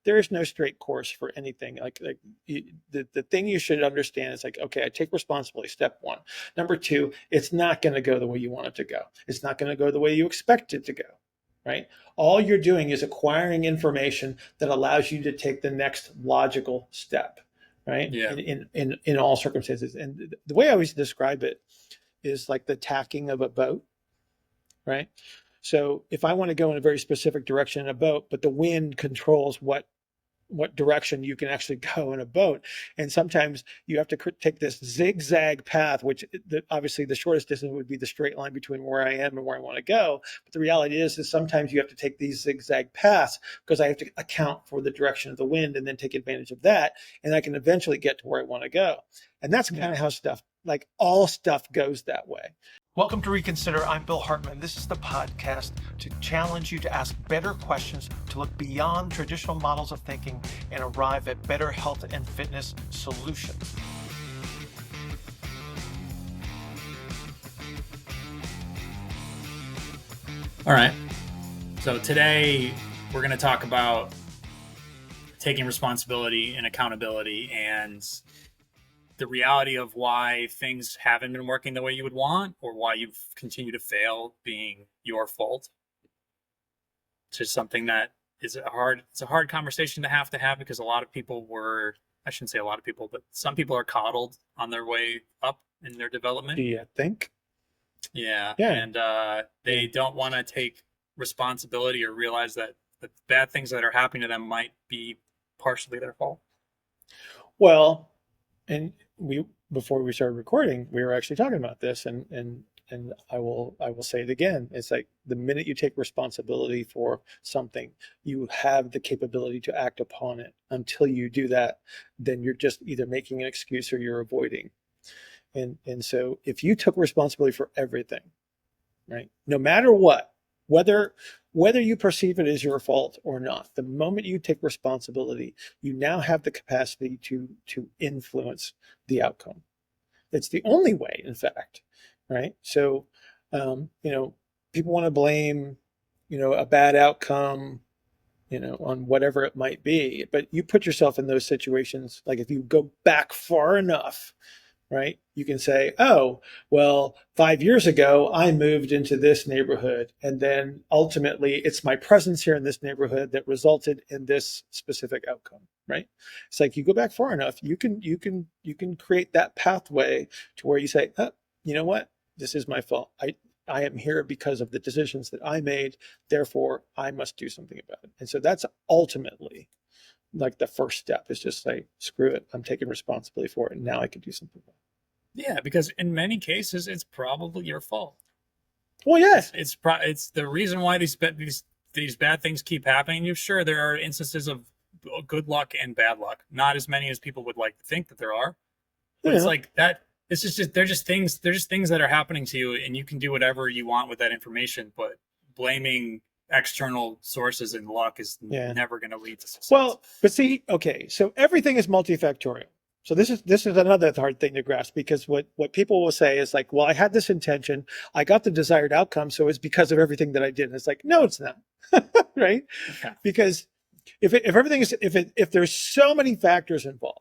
There is no straight course for anything. The thing you should understand is like, okay, I take responsibility, step one. Number two, it's not going to go the way you want it to go. It's not going to go the way you expect it to go, right? All you're doing is acquiring information that allows you to take the next logical step, right? Yeah. In all circumstances. And the way I always describe it is like the tacking of a boat, right? So if I want to go in a very specific direction in a boat, but the wind controls what direction you can actually go in a boat. And sometimes you have to take this zigzag path, which obviously the shortest distance would be the straight line between where I am and where I want to go. But the reality is sometimes you have to take these zigzag paths because I have to account for the direction of the wind and then take advantage of that. And I can eventually get to where I want to go. And that's kind of how stuff, like all stuff, goes that way. Welcome to Reconsider. I'm Bill Hartman. This is the podcast to challenge you to ask better questions, to look beyond traditional models of thinking and arrive at better health and fitness solutions. All right. So today we're going to talk about taking responsibility and accountability and the reality of why things haven't been working the way you would want, or why you've continued to fail being your fault. It's just something that is it's a hard conversation to have because a lot of people I shouldn't say a lot of people, but some people are coddled on their way up in their development. Do you think? Yeah. And they don't want to take responsibility or realize that the bad things that are happening to them might be partially their fault. Well, and before we started recording, we were actually talking about this, and I will say it again. It's like the minute you take responsibility for something, you have the capability to act upon it. Until you do that, then you're just either making an excuse or you're avoiding. And so if you took responsibility for everything, right, no matter what, whether you perceive it as your fault or not, the moment you take responsibility, you now have the capacity to influence the outcome. It's the only way, in fact, right? So, people want to blame, a bad outcome, on whatever it might be, but you put yourself in those situations. Like if you go back far enough, right, you can say, oh, well, 5 years ago, I moved into this neighborhood. And then ultimately, it's my presence here in this neighborhood that resulted in this specific outcome, right? It's like you go back far enough, you can create that pathway to where you say, oh, you know what? This is my fault. I am here because of the decisions that I made. Therefore, I must do something about it. And so that's ultimately like the first step, is just say, screw it. I'm taking responsibility for it. And now I can do something about it. Yeah, because in many cases, it's probably your fault. Well, yes, it's the reason why these bad things keep happening. You're sure there are instances of good luck and bad luck. Not as many as people would like to think that there are. But It's like that. It's just they're just things that are happening to you, and you can do whatever you want with that information. But blaming external sources and luck is never going to lead to success. Well, but see, okay, so everything is multifactorial. So this is another hard thing to grasp, because what people will say is like, well, I had this intention, I got the desired outcome, so it's because of everything that I did. And it's like, no, it's not, right? Okay. Because if there's so many factors involved,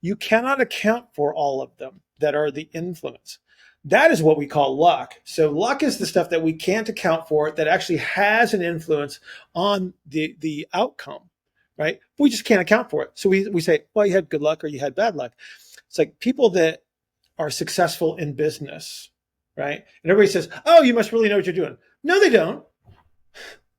you cannot account for all of them that are the influence. That is what we call luck. So luck is the stuff that we can't account for that actually has an influence on the outcome. Right? We just can't account for it. So we say, well, you had good luck or you had bad luck. It's like people that are successful in business, right? And everybody says, oh, you must really know what you're doing. No, they don't.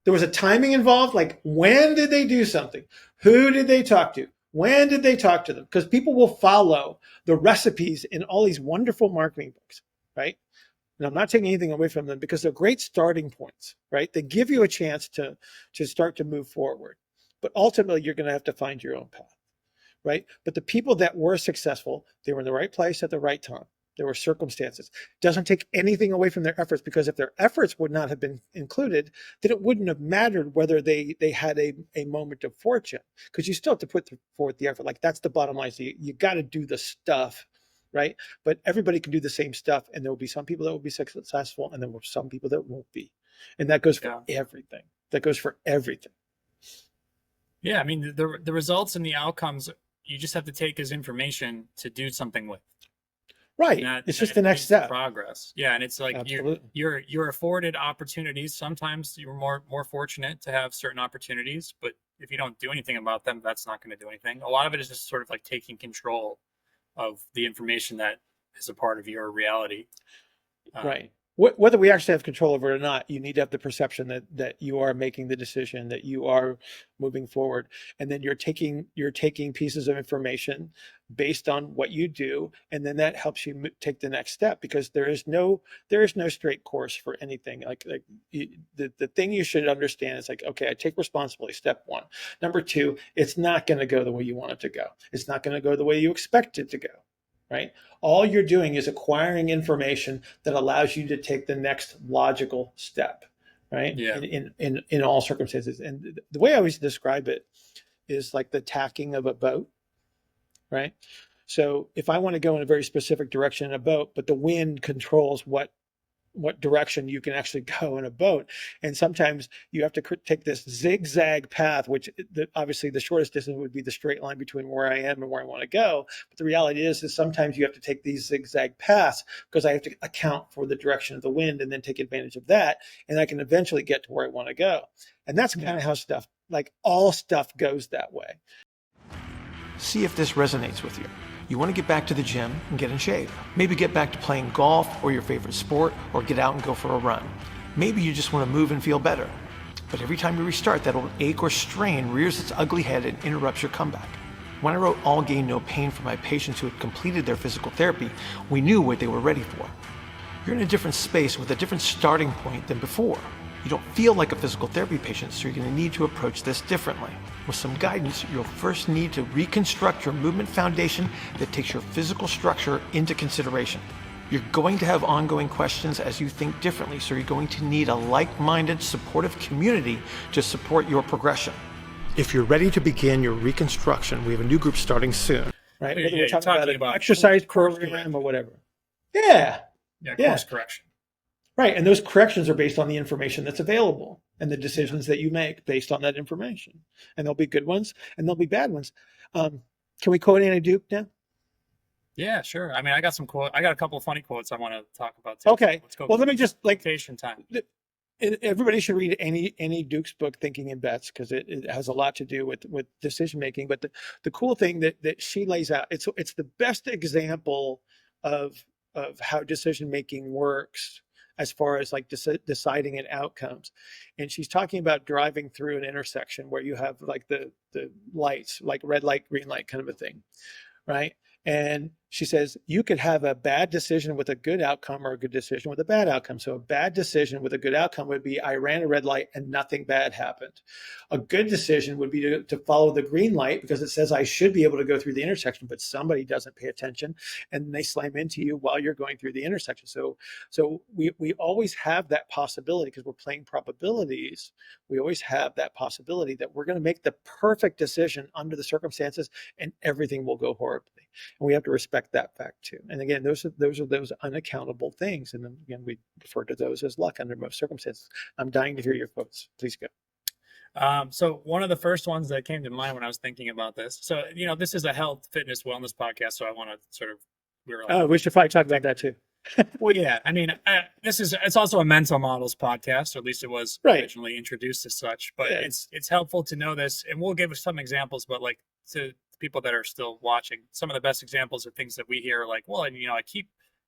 There was a timing involved. Like, when did they do something? Who did they talk to? When did they talk to them? Because people will follow the recipes in all these wonderful marketing books, right? And I'm not taking anything away from them, because they're great starting points, right? They give you a chance to start to move forward. But ultimately, you're going to have to find your own path, right? But the people that were successful, they were in the right place at the right time. There were circumstances. Doesn't take anything away from their efforts, because if their efforts would not have been included, then it wouldn't have mattered whether they had a moment of fortune, because you still have to put forth the effort. Like, that's the bottom line. So you got to do the stuff, right? But everybody can do the same stuff, and there will be some people that will be successful, and there will be some people that won't be. And that goes for everything. That goes for everything. Yeah, I mean the results and the outcomes you just have to take as information to do something with. And Right. that It's just that the next leads to step. progress. Yeah, and it's like Absolutely. you're afforded opportunities. Sometimes you're more fortunate to have certain opportunities, but if you don't do anything about them, that's not going to do anything. A lot of it is just sort of like taking control of the information that is a part of your reality. Um, Right. Whether we actually have control over it or not, you need to have the perception that you are making the decision, that you are moving forward, and then you're taking pieces of information based on what you do, and then that helps you take the next step because there is no straight course for anything. The thing you should understand is like, okay, I take responsibility. Step one. Number two, it's not going to go the way you want it to go. It's not going to go the way you expect it to go. Right? All you're doing is acquiring information that allows you to take the next logical step, right? yeah, In all circumstances. And the way I always describe it is like the tacking of a boat, right? So if I want to go in a very specific direction in a boat, but the wind controls what direction you can actually go in a boat. And sometimes you have to take this zigzag path, which obviously the shortest distance would be the straight line between where I am and where I want to go. But the reality is sometimes you have to take these zigzag paths because I have to account for the direction of the wind and then take advantage of that. And I can eventually get to where I want to go. And that's kind of how stuff, like all stuff goes that way. See if this resonates with you. You want to get back to the gym and get in shape. Maybe get back to playing golf or your favorite sport, or get out and go for a run. Maybe you just want to move and feel better. But every time you restart, that old ache or strain rears its ugly head and interrupts your comeback. When I wrote All Gain No Pain for my patients who had completed their physical therapy, we knew what they were ready for. You're in a different space with a different starting point than before. You don't feel like a physical therapy patient, so you're going to need to approach this differently. With some guidance, you'll first need to reconstruct your movement foundation that takes your physical structure into consideration. You're going to have ongoing questions as you think differently, so you're going to need a like-minded, supportive community to support your progression. If you're ready to begin your reconstruction, we have a new group starting soon. Right? Yeah, Whether we're you're talking talking about about an exercise course program correction. or whatever. Yeah. Yeah, Yeah. course correction. Right. And those corrections are based on the information that's available and the decisions that you make based on that information. And there'll be good ones and there'll be bad ones. Can we quote Annie Duke now? Yeah, sure. I mean, I got a couple of funny quotes I want to talk about too. Okay. Let's go. Well, let me just Quotation time. everybody should read Annie Duke's book, Thinking in Bets, because it has a lot to do with decision making. But the cool thing that she lays out, it's the best example of how decision making works as far as like deciding an outcomes. And she's talking about driving through an intersection where you have like the lights, like red light, green light kind of a thing, right? And she says you could have a bad decision with a good outcome or a good decision with a bad outcome. So a bad decision with a good outcome would be I ran a red light and nothing bad happened. A good decision would be to follow the green light because it says I should be able to go through the intersection, but somebody doesn't pay attention and they slam into you while you're going through the intersection. So we always have that possibility because we're playing probabilities. We always have that possibility that we're going to make the perfect decision under the circumstances and everything will go horribly. And we have to respect that fact too. And again, those are those unaccountable things. And then again, we refer to those as luck under most circumstances. I'm dying to hear your quotes. Please go. So one of the first ones that came to mind when I was thinking about this. So, this is a health, fitness, wellness podcast. So I want to sort of, We should probably talk about that too. well, yeah, I mean, it's also a mental models podcast, or at least it was originally introduced as such, but Yeah. it's helpful to know this. And we'll give some examples, but like to people that are still watching, some of the best examples of things that we hear, like, well, and I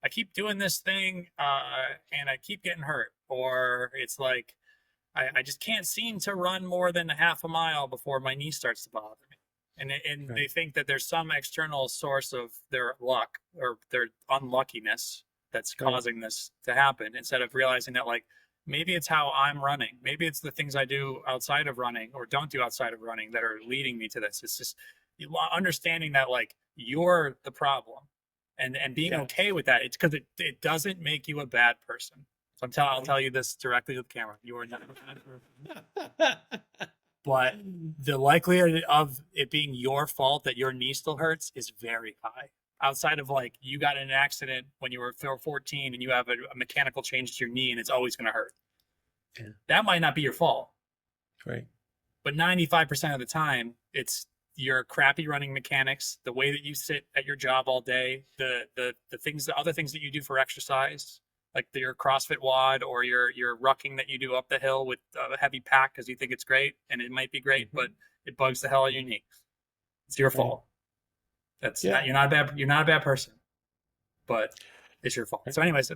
keep doing this thing, and I keep getting hurt, or it's like, I just can't seem to run more than a half a mile before my knee starts to bother me. And they think that there's some external source of their luck or their unluckiness that's causing this to happen, instead of realizing that, like, maybe it's how I'm running. Maybe it's the things I do outside of running or don't do outside of running that are leading me to this. It's just understanding that, like, you're the problem and being okay with that. It's because it doesn't make you a bad person. So I'll tell you this directly to the camera. You are not a bad person. But the likelihood of it being your fault that your knee still hurts is very high. Outside of, like, you got in an accident when you were 14 and you have a mechanical change to your knee and it's always going to hurt. Yeah. That might not be your fault. Right. But 95% of the time, it's your crappy running mechanics, the way that you sit at your job all day, the other things that you do for exercise, like your CrossFit WOD or your rucking that you do up the hill with a heavy pack because you think it's great, and it might be great, but it bugs the hell out of your knee. It's your fault. That's not, you're not a bad person, but it's your fault. So anyways,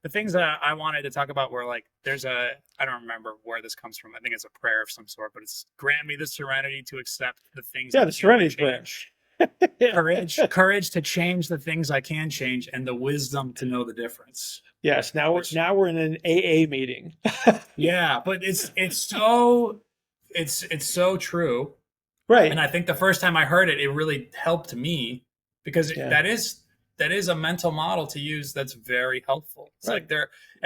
the things that I wanted to talk about were like, I don't remember where this comes from. I think it's a prayer of some sort, but it's grant me the serenity to accept the things. Yeah, the serenity prayer. Courage to change the things I can change, and the wisdom to know the difference. Yes. Now we're in an AA meeting. Yeah, but it's so true. Right. And I think the first time I heard it, it really helped me because that is a mental model to use that's very helpful. It's like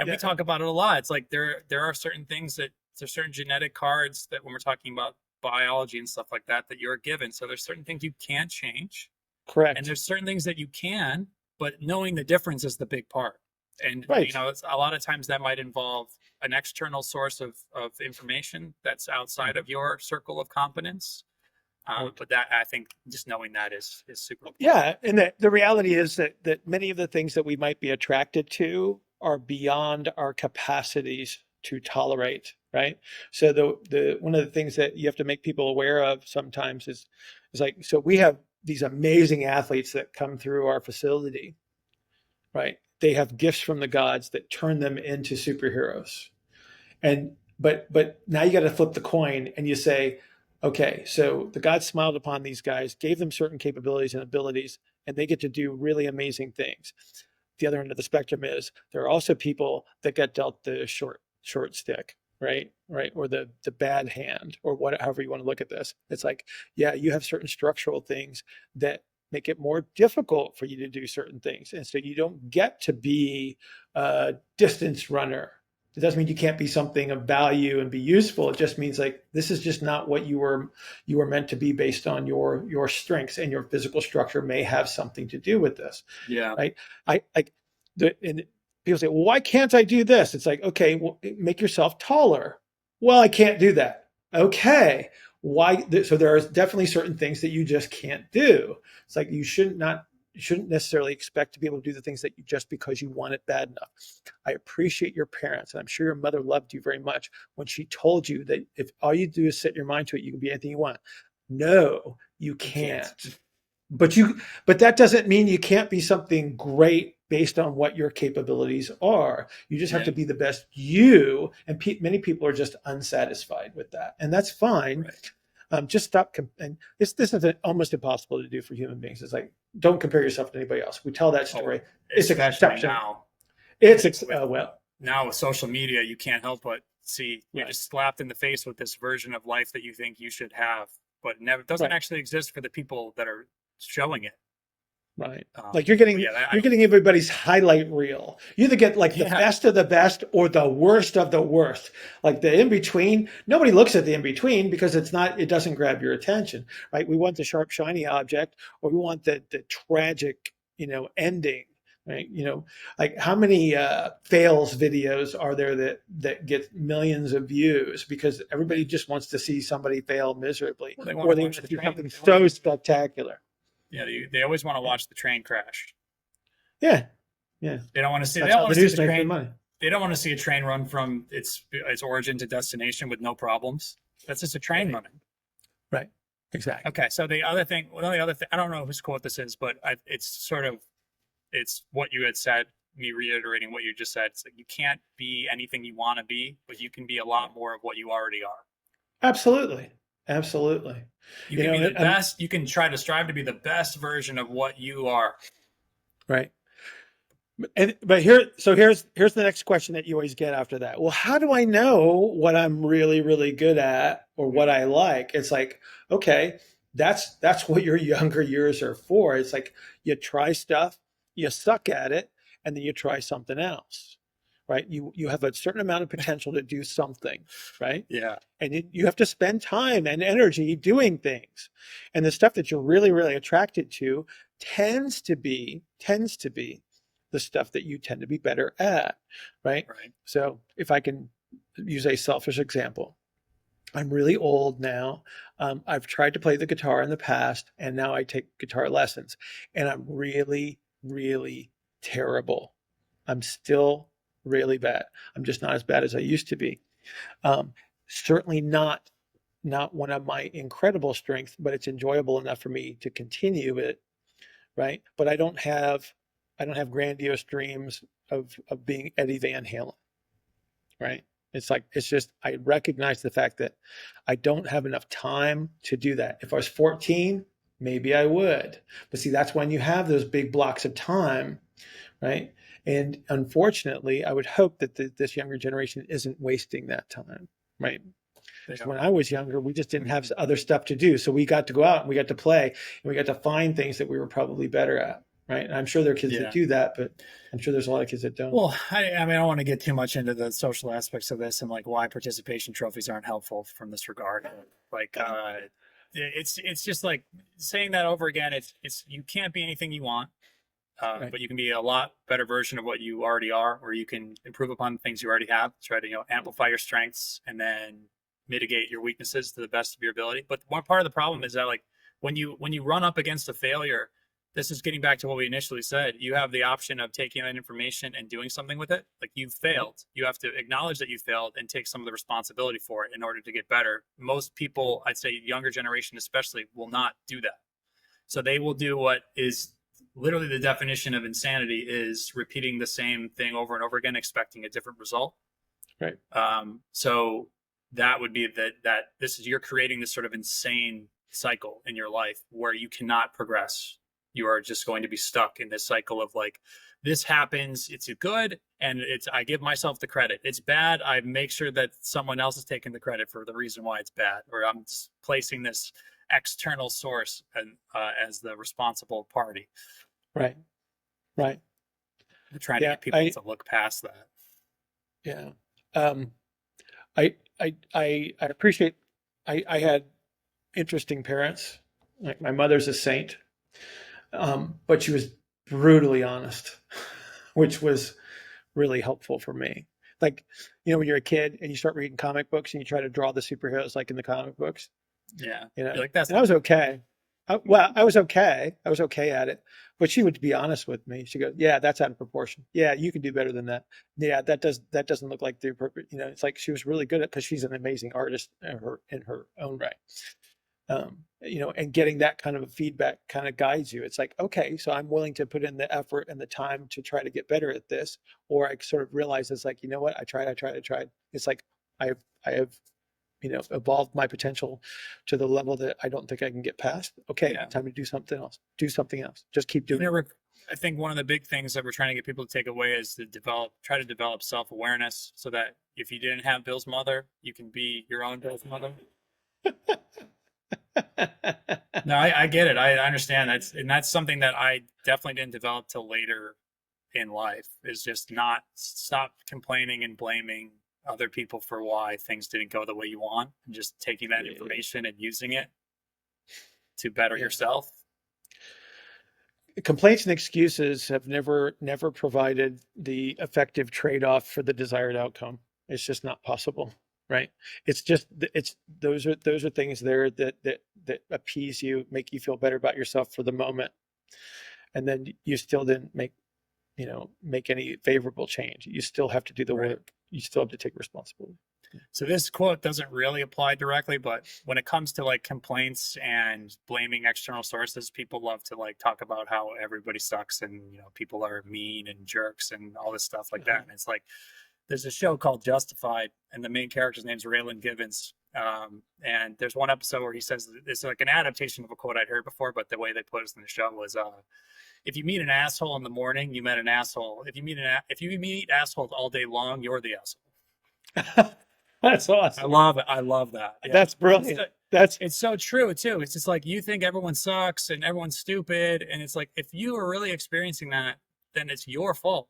we talk about it a lot. It's like there are certain things there's certain genetic cards that when we're talking about biology and stuff like that you're given. So there's certain things you can't change. Correct. And there's certain things that you can, but knowing the difference is the big part. And it's a lot of times that might involve an external source of information that's outside of your circle of competence. But that, I think, just knowing that is super important. Yeah, and the reality is that many of the things that we might be attracted to are beyond our capacities to tolerate, right? So the one of the things that you have to make people aware of sometimes is like, so we have these amazing athletes that come through our facility, right? They have gifts from the gods that turn them into superheroes. But now you got to flip the coin and you say, okay, so the gods smiled upon these guys, gave them certain capabilities and abilities, and they get to do really amazing things. The other end of the spectrum is there are also people that get dealt the short stick, right? Or the bad hand, or however you want to look at this. It's like, yeah, you have certain structural things that make it more difficult for you to do certain things. And so you don't get to be a distance runner. It doesn't mean you can't be something of value and be useful. It just means like, this is just not what you were meant to be based on your strengths, and your physical structure may have something to do with this. Yeah. Right. And people say, well, why can't I do this? It's like, okay, well, make yourself taller. Well, I can't do that. Okay. Why? So there are definitely certain things that you just can't do. It's like, you shouldn't necessarily expect to be able to do the things that you just because you want it bad enough. I appreciate your parents, and I'm sure your mother loved you very much when she told you that if all you do is set your mind to it, you can be anything you want. No, you can't. But that doesn't mean you can't be something great based on what your capabilities are. You just have to be the best you, and many people are just unsatisfied with that, and that's fine. Right. Just stop. And this is almost impossible to do for human beings. It's like, don't compare yourself to anybody else. We tell that story. It's exceptional. Now. Now with social media, you can't help but see you're just slapped in the face with this version of life that you think you should have, but doesn't actually exist for the people that are showing it. Right. Like you're getting everybody's highlight reel. You either get like the best of the best or the worst of the worst. Like the in-between, nobody looks at the in-between because it doesn't grab your attention, right? We want the sharp, shiny object, or we want the tragic, ending, right? Like how many fails videos are there that get millions of views because everybody just wants to see somebody fail miserably, or they want to see something so spectacular. Yeah, they always want to watch the train crash. Yeah. They don't want to see. They don't want to see a train run from its origin to destination with no problems. That's just a train running. Right. Exactly. Okay. So the other thing, I don't know whose quote this is, but it's what you had said. Me reiterating what you just said. It's like you can't be anything you want to be, but you can be a lot more of what you already are. Absolutely. You can be the best. You can try to strive to be the best version of what you are. Right. But here's the next question that you always get after that. Well, how do I know what I'm really, really good at or what I like? It's like, okay, that's what your younger years are for. It's like you try stuff, you suck at it, and then you try something else. Right. You have a certain amount of potential to do something. Right. Yeah. And you have to spend time and energy doing things. And the stuff that you're really, really attracted to tends to be the stuff that you tend to be better at. Right. So if I can use a selfish example, I'm really old now. I've tried to play the guitar in the past, and now I take guitar lessons, and I'm really, really terrible. I'm still really bad. I'm just not as bad as I used to be. Um, Certainly not one of my incredible strengths, but it's enjoyable enough for me to continue it, right? But I don't have grandiose dreams of being Eddie Van Halen, right? It's like, it's just, I recognize the fact that I don't have enough time to do that. If I was 14, maybe I would. But see, that's when you have those big blocks of time, right? And unfortunately, I would hope that this younger generation isn't wasting that time, right? Because when I was younger, we just didn't have other stuff to do. So we got to go out and we got to play and we got to find things that we were probably better at, right? And I'm sure there are kids that do that, but I'm sure there's a lot of kids that don't. Well, I mean, I don't want to get too much into the social aspects of this and like why participation trophies aren't helpful from this regard. Like, it's just like saying that over again. It's you can't be anything you want. Right. But you can be a lot better version of what you already are, or you can improve upon the things you already have. Try to amplify your strengths and then mitigate your weaknesses to the best of your ability. But one part of the problem is that like when you run up against a failure, this is getting back to what we initially said. You have the option of taking that information and doing something with it. Like you've failed, you have to acknowledge that you failed and take some of the responsibility for it in order to get better. Most people, I'd say younger generation especially, will not do that. So they will do what is literally the definition of insanity, is repeating the same thing over and over again, expecting a different result. Right. So that would be that this is, you're creating this sort of insane cycle in your life where you cannot progress. You are just going to be stuck in this cycle of like, this happens, it's good, and I give myself the credit. It's bad, I make sure that someone else is taking the credit for the reason why it's bad, or I'm just placing this external source and as the responsible party. Right. I'm trying to get people to look past that. Yeah. I appreciate, I had interesting parents. Like my mother's a saint, but she was brutally honest, which was really helpful for me. Like, when you're a kid and you start reading comic books and you try to draw the superheroes like in the comic books. Yeah. Like that's. And I was okay. I was okay. I was okay at it, but she would be honest with me. She goes, "Yeah, that's out of proportion. Yeah, you can do better than that. Yeah, that doesn't look like the appropriate." It's like she was really good at, because she's an amazing artist in her own right. And getting that kind of feedback kind of guides you. It's like, okay, so I'm willing to put in the effort and the time to try to get better at this, or I sort of realize it's like, you know what, I tried. It's like I have evolved my potential to the level that I don't think I can get past. Okay, time to do something else. Just keep doing it. I think one of the big things that we're trying to get people to take away is to try to develop self-awareness, so that if you didn't have Bill's mother, you can be your own Bill's mother. No, I get it. I understand. That's something that I definitely didn't develop till later in life, is just not stop complaining and blaming other people for why things didn't go the way you want, and just taking that information and using it to better yourself. Complaints and excuses have never provided the effective trade-off for the desired outcome. It's just not possible, right? Those are things there that appease you, make you feel better about yourself for the moment, and then you still didn't make any favorable change. You still have to do the work. You still have to take responsibility. So this quote doesn't really apply directly, but when it comes to like complaints and blaming external sources, people love to like talk about how everybody sucks and people are mean and jerks and all this stuff like that. And it's like, there's a show called Justified, and the main character's name's Raylan Givens. And there's one episode where he says, it's like an adaptation of a quote I'd heard before, but the way they put it in the show was, if you meet an asshole in the morning, you met an asshole. If you meet assholes all day long, you're the asshole. That's awesome. I love that. Yeah. That's brilliant. It's so true too. It's just like, you think everyone sucks and everyone's stupid, and it's like, if you are really experiencing that, then it's your fault.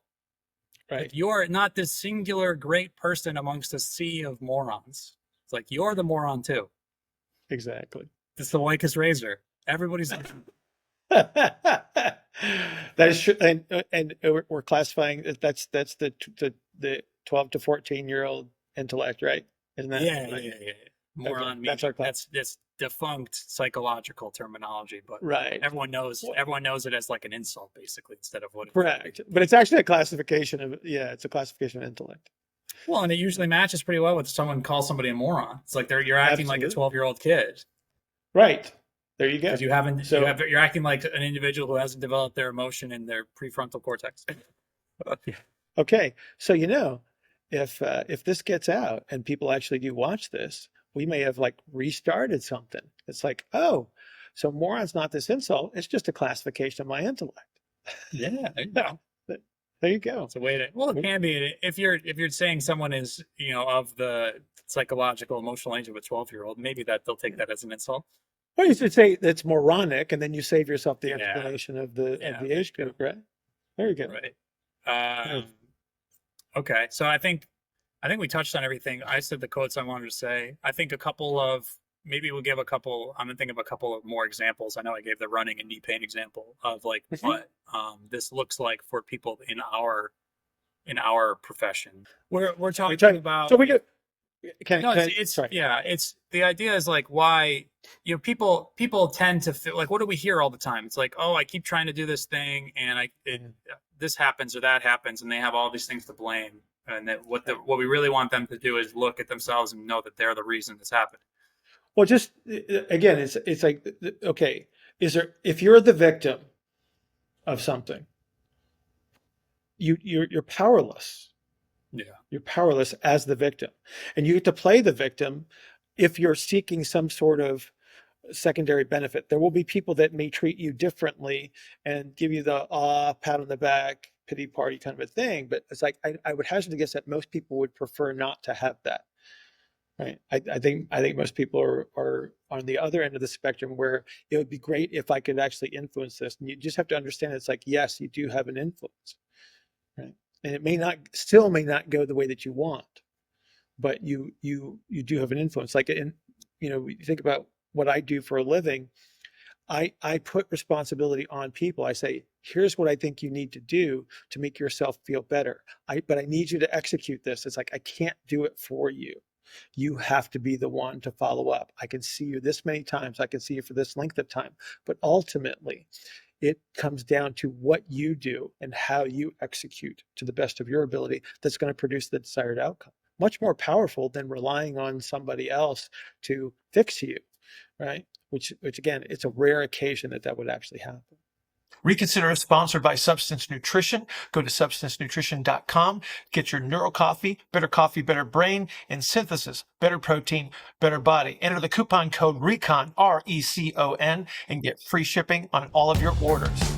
Right. Like, you're not this singular great person amongst a sea of morons. It's like, you're the moron too. Exactly. It's the Lycus razor. Everybody's. That is true, and we're classifying that's the 12 to 14-year-old intellect, right? Isn't that? Yeah. Moron means that's our class. that's this defunct psychological terminology, but Right. everyone knows it as like an insult basically instead of what. Correct. But it's actually a classification of, it's a classification of intellect. Well, and it usually matches pretty well with someone calls somebody a moron. It's like you're acting like a Absolutely. 12-year-old kid Right. There you go. because you're acting like an individual who hasn't developed their emotion in their prefrontal cortex. Okay. So, if this gets out and people actually do watch this, we may have like restarted something. It's like, oh, so moron's not this insult. It's just a classification of my intellect. Yeah. But there you go. It's a way to, well, it can be if you're saying someone is, of the psychological emotional age of a 12-year-old, maybe that they'll take that as an insult. Well, you should say that's moronic, and then you save yourself the explanation of the age group, right? There you go. Right. Okay. So I think we touched on everything. I said the quotes I wanted to say. I think maybe we'll give I'm gonna think of a couple of more examples. I know I gave the running and knee pain example of like what this looks like for people in our profession. We're talking about. So we could. It's the idea is like why people tend to feel like, what do we hear all the time? It's like, oh, I keep trying to do this thing and this happens or that happens, and they have all these things to blame, and that what we really want them to do is look at themselves and know that they're the reason this happened. Well, just again, it's like, okay, if you're the victim of something, you're powerless. Yeah. You're powerless as the victim, and you get to play the victim if you're seeking some sort of secondary benefit. There will be people that may treat you differently and give you the pat on the back, pity party kind of a thing. But it's like, I would hazard to guess that most people would prefer not to have that. Right. I think most people are on the other end of the spectrum where it would be great if I could actually influence this. And you just have to understand it's like, yes, you do have an influence. Right. And it may not go the way that you want, but you do have an influence. Like you think about what I do for a living. I put responsibility on people. I say, here's what I think you need to do to make yourself feel better. But I need you to execute this. It's like, I can't do it for you. You have to be the one to follow up. I can see you this many times. I can see you for this length of time. But ultimately, it comes down to what you do and how you execute to the best of your ability that's going to produce the desired outcome. Much more powerful than relying on somebody else to fix you, right? Which again, it's a rare occasion that would actually happen. Reconsider is sponsored by Substance Nutrition. Go to substancenutrition.com. Get your Neuro Coffee, better brain, and Synthesis, better protein, better body. Enter the coupon code RECON, RECON, and get free shipping on all of your orders.